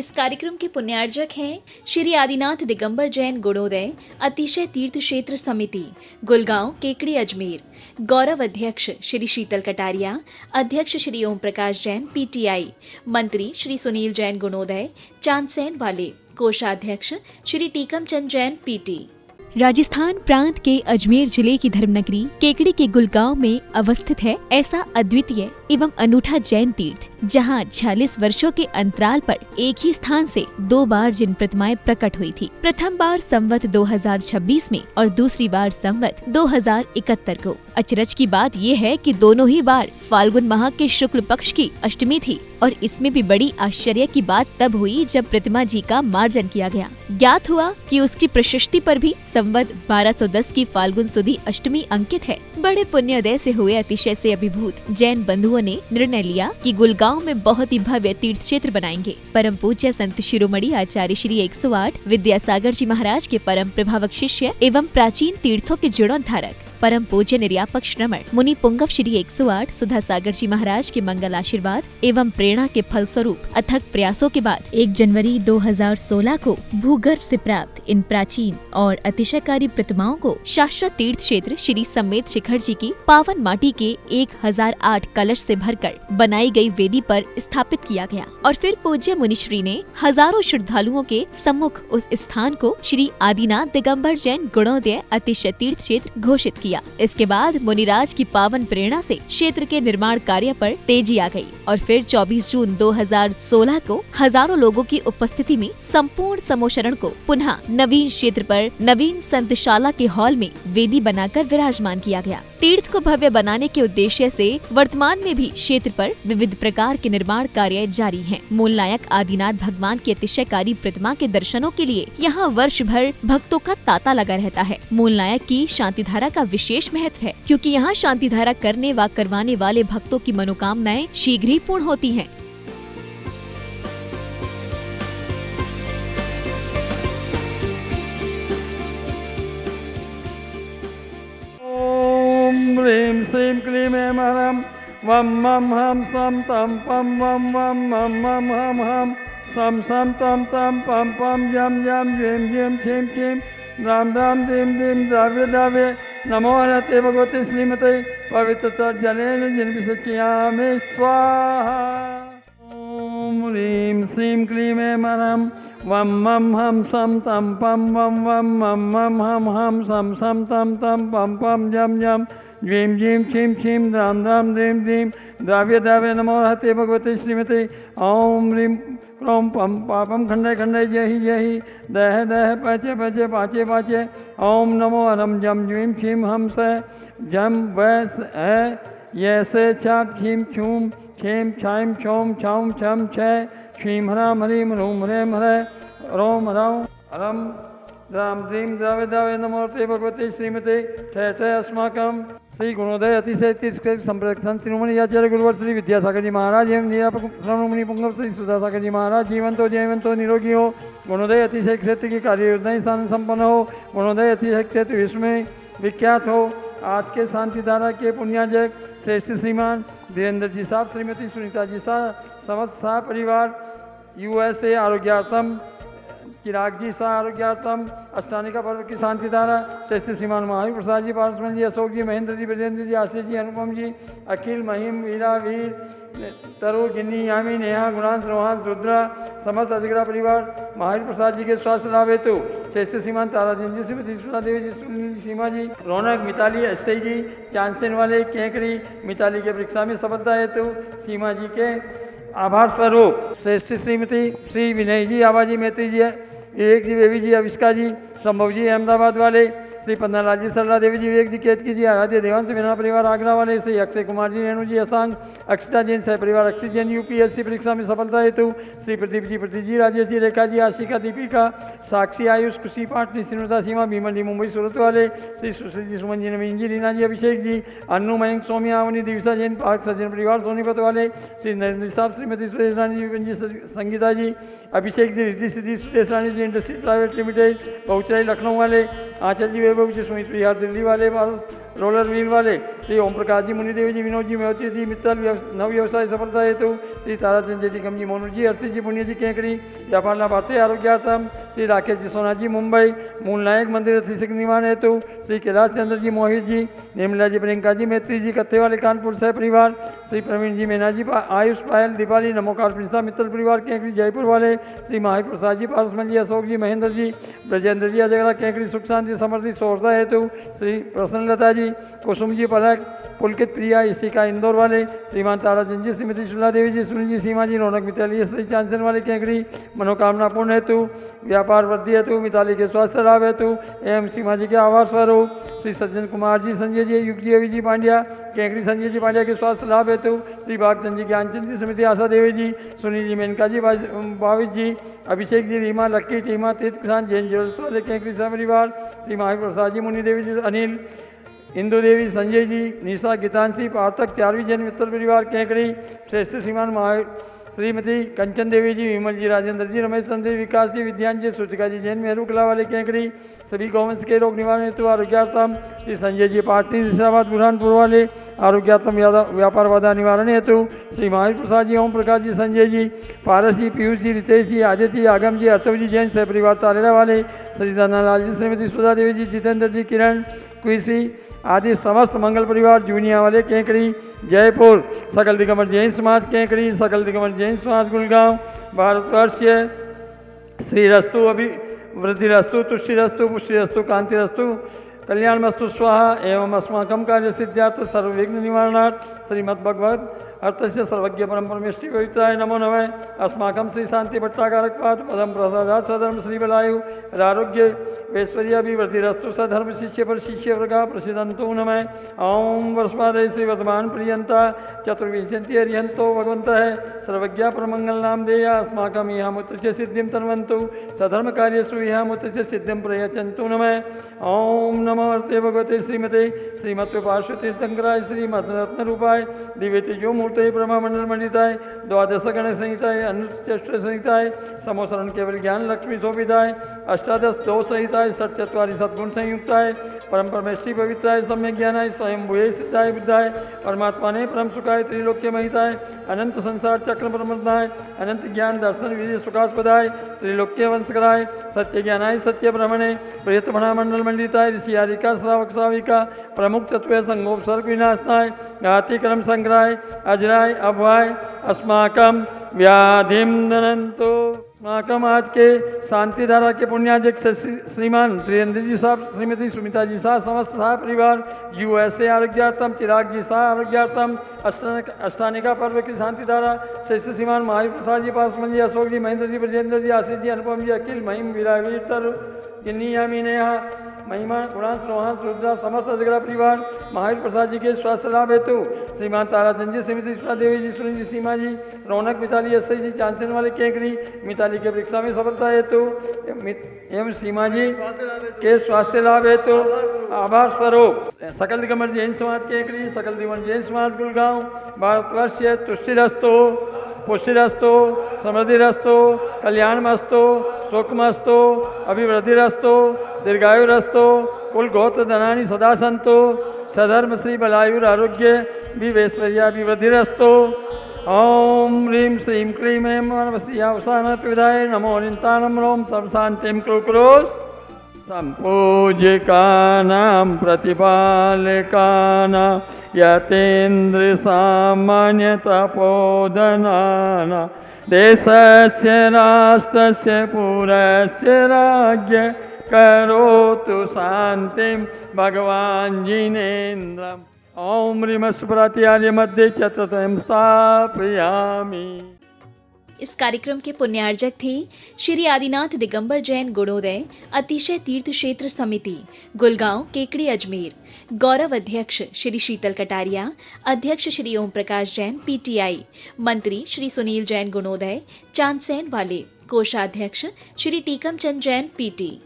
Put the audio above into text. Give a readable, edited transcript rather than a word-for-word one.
इस कार्यक्रम के पुण्यार्जक हैं श्री आदिनाथ दिगंबर जैन गुणोदय अतिशय तीर्थ क्षेत्र समिति, गुलगांव, केकड़ी, अजमेर। गौरव अध्यक्ष श्री शीतल कटारिया, अध्यक्ष श्री ओम प्रकाश जैन, पीटीआई। मंत्री श्री सुनील जैन गुणोदय, चांदसैन वाले। कोषाध्यक्ष श्री टीकम चंद जैन, पीटी। राजस्थान प्रांत के अजमेर जिले की धर्मनगरी केकड़ी के गुलगांव में अवस्थित है ऐसा अद्वितीय एवं अनूठा जैन तीर्थ, जहां 46 वर्षों के अंतराल पर एक ही स्थान से 2 बार जिन प्रतिमाएं प्रकट हुई थी। प्रथम बार संवत 2026 में और दूसरी बार संवत 2071 को। अचरज की बात यह है कि दोनों ही बार फाल्गुन माह के शुक्ल पक्ष की अष्टमी थी और इसमें भी बड़ी आश्चर्य की बात तब हुई जब प्रतिमा जी का मार्जन किया गया। ज्ञात हुआ कि उसकी प्रशस्ति पर भी संवत 1210 की फाल्गुन सुदी अष्टमी अंकित है। बड़े पुण्योदय से हुए अतिशय से अभिभूत जैन बंधुओं ने निर्णय लिया कि गुलगांव में बहुत ही भव्य तीर्थ क्षेत्र बनाएंगे। परम पूज्य संत शिरोमणि आचार्य श्री 108 विद्यासागर जी महाराज के परम प्रभावक शिष्य एवं प्राचीन तीर्थों के जीर्णोद्धारक परम पूज्य निर्यापक श्रमण मुनि पुंगव श्री 108 सुधा सागर जी महाराज के मंगल आशीर्वाद एवं प्रेरणा के फलस्वरूप अथक प्रयासों के बाद 1 जनवरी 2016 को भूगर्भ से प्राप्त इन प्राचीन और अतिशयकारी प्रतिमाओं को शाश्वत तीर्थ क्षेत्र श्री समेत शिखर जी की पावन माटी के 1008 कलश से भरकर बनाई गई वेदी पर स्थापित किया गया और फिर पूज्य मुनिश्री ने हजारों श्रद्धालुओं के सम्मुख उस स्थान को श्री आदिनाथ दिगंबर जैन गुणोदय अतिशय तीर्थ क्षेत्र घोषित किया। इसके बाद मुनिराज की पावन प्रेरणा से क्षेत्र के निर्माण कार्य पर तेजी आ गई और फिर 24 जून 2016 को हजारों लोगों की उपस्थिति में संपूर्ण समोशरण को पुनः नवीन क्षेत्र पर नवीन संतशाला के हॉल में वेदी बनाकर विराजमान किया गया। तीर्थ को भव्य बनाने के उद्देश्य से वर्तमान में भी क्षेत्र पर विविध प्रकार के निर्माण कार्य जारी हैं। मूल नायक आदिनाथ भगवान की अतिशयकारी प्रतिमा के दर्शनों के लिए यहाँ वर्ष भर भक्तों का तांता लगा रहता है। मूल नायक की शांति धारा का विशेष महत्व है, क्योंकि यहाँ शांति धारा करने व करवाने वाले भक्तों की मनोकामनाएं शीघ्र ही पूर्ण होती हैं। ह्रीं श्रीं क्लीं ऐं हरं वं मं हं सं तं पं वं वं मं मं हं हं सं सं तं तं पं पं यं यं ह्रीं ह्रीं छीं छीं रां रां दीं दीं द्राव्य द्राव्य नमो हरते भगवते श्रीमते पवित्रतर्जनेन जिन्विसृज्यामि स्वाहा। ॐ ह्रीं श्रीं क्लीं ऐं हरं वं मं हं सं तं पं वं वं मं मं हं हं सं सं तं तं पं पं यं यं ह्रीं ह्रीं छीं छीं रां रां दीं दीं द्राव्य द्राव्य नमो हरते भगवते श्रीमते। ॐ ह्रीं क्रों पं पापं खण्डय खण्डय जहि दह दह पचे पचे पाचे पाचे। ॐ नमो हरं जं ज्वीं क्षीं हं स जं वैस है यसे छाप छीं छूं छीं छाईं छौं छौं छं छ क्षीं हरां हरीं ह्रूं ह्रें हरै रों ह्रौं हरं राम द्रीं द्रावे द्रावे नमोते भगवते श्रीमते। ठय ठय अस्माकं श्री गुणोदय अतिशय तीर्थ संप्रदक्षण शिरोमणि आचार्य गुरुवर श्री विद्यासागर जी महाराज एवं निरापक श्रवणमुनि पुंगव श्री सुधा सागर जी महाराज जीवंतो निरोगी हो। गुणोदय अतिशय क्षेत्र की कार्य योजना स्थान संपन्न हो। गुणोदय अतिशय क्षेत्र विश्व में विख्यात हो। आज के शांति धारा के पुण्याजक श्रेष्ठ श्रीमान धीरेन्द्र जी साहब, श्रीमती सुनीता जी साहब, समस्त शाह परिवार, USA आरोग्यार्थम, चिराग जी शाह आरोग्यार्थम, अष्टानिका पर्व की शांति धारा, श्रेष्ठ श्रीमान महावीर प्रसाद जी, पारसमन जी, अशोक जी, महेंद्र जी, वीरेंद्र जी, आशीष जी, अनुपम जी, अखिल, महिम, वीरा, वीर, तरु, गिन्नी, यामी, नेहा, गुणांश, रोहान, रुद्रा, समस्त अधिग्रह परिवार, महावीर प्रसाद जी के स्वास्थ्य लाभ हेतु श्रेष्ठ श्रीमान ताराजन जी, श्रीमती सुधा देवी जी, सुनील सीमा जी, रौनक, मिताली, अक्षय जी, चांदसेन वाले, केकड़ी, मिताली के परीक्षा में सफलता हेतु सीमा जी के आभार स्वरूप श्रेष्ठ श्रीमती श्री विनय जी, आबाजी मैत्री जी, विवेक जी, बेबी जी, अविष्का जी, संभव जी अहमदाबाद वाले, श्री पन्नालाल जी, सरला देवी जी, विवेक जी, केतकी जी, आराध्य देवांश मीना परिवार आगरा वाले, श्री अक्षय कुमार जी, रेणु जी, असांग, अक्षिता जैन सह परिवार अक्षित जैन UPSC परीक्षा में सफलता हेतु श्री प्रदीप जी, प्रतीक जी, राजेश जी, रेखा जी, आशिका, दीपिका, साक्षी, आयुष, खुशी, पाटनी, श्रीनुता, सीमा, भीमल जी, मुंबई सूरत वाले, श्री सुश्री जी, सुमन जी, नवीन जी, रीना जी, अभिषेक जी, अन्नू, मयंक, सौम्या, अवनी, दिविसा जैन, पार्क सज्जन परिवार सोनीपत वाले, श्री नरेंद्र साहब, श्रीमती सुरेश रानी जी, विपिन जी, संगीता जी, अभिषेक जी, रिद्धि सिद्धि, सुरेश रानी जी, इंडस्ट्री प्राइवेट लिमिटेड, बहुचराई लखनऊ वाले, आंचल जी, वैभव जी, सुमित बिहार दिल्ली वाले, रोलर व्हील वाले, श्री ओम प्रकाश जी, मुनि देवी जी, विनोद जी, मेवती जी, मित्तल नव व्यवसाय सफलता हेतु श्री ताराचंद जी कमजी मोनू जी हर्षी जी पुण्य जी केकड़ी व्यापारला भारतीय आरोग्यार्थम श्री राकेश जी सोना जी मुंबई मूल नायक मंदिर श्री निर्माण हेतु श्री कैलाश चंद्र जी मोहित जी निर्मला जी प्रियंका जी मैत्री जी कत्ते वाले कानपुर सह परिवार श्री प्रवीण जी मीना जी आयुष पायल दीपाली नमोकार प्रिंसा मित्तल परिवार केकड़ी जयपुर वाले श्री माही प्रसाद जी पारसमन जी अशोक जी महेंद्र जी ब्रजेंद्र जी अजगरा केकड़ी सुख शांति समृद्धि सोहरता हेतु श्री प्रसन्नलता जी कुसुम जी पलक पुलकित प्रिया स्थिका इंदौर वाले श्रीमान ताराचंद जी श्रीमती शुला देवी जी सुनील जी सीमा जी रौनक मिताली श्री चांसन वाले केकड़ी मनोकामना पूर्ण हेतु व्यापार वृद्धि हेतु मिताली के स्वास्थ्य लाभ हेतु एवं सीमा जी के आवास स्वरूप श्री सज्जन कुमार जी संजय जी युग जी अवि जी पांड्या केकड़ी संजय जी पांड्या के स्वास्थ्य लाभ हेतु श्री भागचंद जी ज्ञानचंद जी श्रीमती आशा देवी जी सुनील जी मेनका जी भावित जी अभिषेक जी रीमा लक्की टीमा तीर्थ किसान जैन ज्वेल्स वाले केकड़ी परिवार श्री माही प्रसाद जी मुनि देवी जी अनिल इंदु देवी संजय जी निशा गीतांशी पार्थक चारवी जैन मित्र परिवार केकड़ी श्रेष्ठ श्रीमान श्रीमती कंचन देवी जी विमल जी राजेंद्र जी रमेश चंद्र विकास जी विद्यान जी सुचिका जी जैन मेहरू कला वाले केकड़ी सभी गौवंश के रोग निवारण हेतु आरोग्यार्थम श्री संजय जी पाटनी ऋषाबाद बुरहानपुर वाले आरोग्यार्थम व्यापार बाधा निवारण हेतु श्री महावीर प्रसाद जी ओम प्रकाश जी संजय जी पारस जी पीयूष जी रितेश जी आदित्य जी आगम जी अर्थव जी जैन सह परिवार तारेरा वाले श्री दानालाल जी श्रीमती सुधा देवी जी जितेंद्र जी किरण कुईसी आदि समस्त मंगल परिवार जूनिया वाले केकड़ी जयपुर सकल दिगंबर जैन समाज केकड़ी सकल दिगंबर जैन समाज गुड़गांव भारतवर्ष श्रीरस्तु अभि वृद्धिरस्तु तुष्टिरस्तु पुष्टिरस्तु कांतिरस्तु कल्याणमस्तु स्वाहा एवं अस्माकं कार्य सिद्ध्यार्थ सर्वविघ्न निवारणार्थ श्रीमद्भगवद अर्थस्य सर्वज्ञ परम परमेष्टि पवित्राय नमो नमः अस्माकं श्री शांति भट्टाकारक पाद पदम प्रसादात सधर्म श्री बलायु आरोग्य ऐश्वर्याभिवृद्धिरस्तु सधर्म शिष्य पर शिष्य वर्गा प्रसिद्धंतो नमः ओम वर्षवादय श्री वर्तमान प्रियंता चतुर्विंशति हरिहंतो भगवंत है सर्वज्ञा परमंगल नाम देया अस्माकं इहामुत्र सिद्धिं तन्वन्तु सधर्म कार्यसु इहामुत्र सिद्धिं प्रयच्छन्तु नमः ओम नमो अर्थे भगवते श्रीमते श्रीमत्व पार्श्वती शंकराय श्रीमद्रत्न रूपाय दिव्य तेजो मूर्ते ब्रह्ममंडल मंडिताय द्वादश गण संहिताय अनुष्ठ संहिताय समोसरण केवल ज्ञान लक्ष्मी शोभिताय अष्टादश दो संहिताय षट्चत्वारि सद्गुण संयुक्ताय परम परमेष्टि पवित्राय सम्यक ज्ञानाय स्वयं भूये सिद्धाय बुद्धाय परमात्मा ने परम सुखाय त्रिलोक्य महिताय अनंत संसार चक्र प्रमदाय अनंत ज्ञान दर्शन विधि सुखास्पदाय त्रिलोक्य वंशकराय सत्य ज्ञानाय सत्य ब्रह्मणे प्रेत मंडल मंडिताय ऋषि आरिका श्रावक श्राविका प्रमुख तत्व संगोपसर्ग विनाशनाय घाती कर्म संग्रहाय अजराय अभवाय अस्माकम व्याधिम नरंतो अस्माकम आज के शांति धारा के पुण्याजक श्रीमान श्रीरेंद्र जी साहब श्रीमती सुमिता जी शाह समस्त शाह परिवार यूएसए आरोग्यार्थम चिराग जी शाह आरोग्यार्थम अष्टानिका पर्व की शांति धारा श्रेष्ठ श्रीमान महावीर प्रसाद जी पासवान जी अशोक जी महेंद्र जी ब्रजेंद्र जी आशीष जी अनुपम जी अखिल महिम वीरावीर तर गिन्नी नेहा महिमा गुणांश रोहांश रुद्रा समस्त अजगरा परिवार महावीर प्रसाद जी के स्वास्थ्य लाभ हेतु श्रीमान ताराचंद जी श्रीमती सुधा देवी जी सुनील जी सीमा जी रौनक मिताली एस जी चांसन वाले केकड़ी मिताली के परीक्षा में सफलता हेतु एवं सीमा जी के स्वास्थ्य लाभ हेतु आभार स्वरूप सकल दिगंबर जैन समाज केकड़ी सकल दिगंबर जैन समाज गुड़गांव भारतवर्ष तुष्टिरस्तु पुष्टिरस्तु समृद्धिरस्तु कल्याणमस्तु सुखमस्तु अभिवृद्धिरस्तु दीर्घायुरस्तु कुल गोत्र धनानि सदा सन्तु सधर्म श्री बलायुर आरोग्य विवेश्वर्याभिवृद्धिरस्तु ओम ह्रीं श्रीं क्लीं ऐं मनवस्यावसानत्विदाय नमो निन्तानं रोम सर्वशान्तिं कुरु सम्पूज्यकानां प्रतिपालकानां यतेन्द्र सामान्य तपोधनानां देशस्य राष्ट्रस्य पुरस्य राज्य करोतु शांतिं भगवान जिनेन्द्रम् ओम ह्रीमस्पराति आर्य मध्ये चतुर्थं स्थापयामि। इस कार्यक्रम के पुण्यार्जक थे श्री आदिनाथ दिगंबर जैन गुणोदय अतिशय तीर्थ क्षेत्र समिति गुलगांव केकड़ी अजमेर गौरव अध्यक्ष श्री शीतल कटारिया अध्यक्ष श्री ओम प्रकाश जैन पीटीआई मंत्री श्री सुनील जैन गुणोदय चांदसैन वाले कोषाध्यक्ष श्री टीकम चंद जैन पीटी।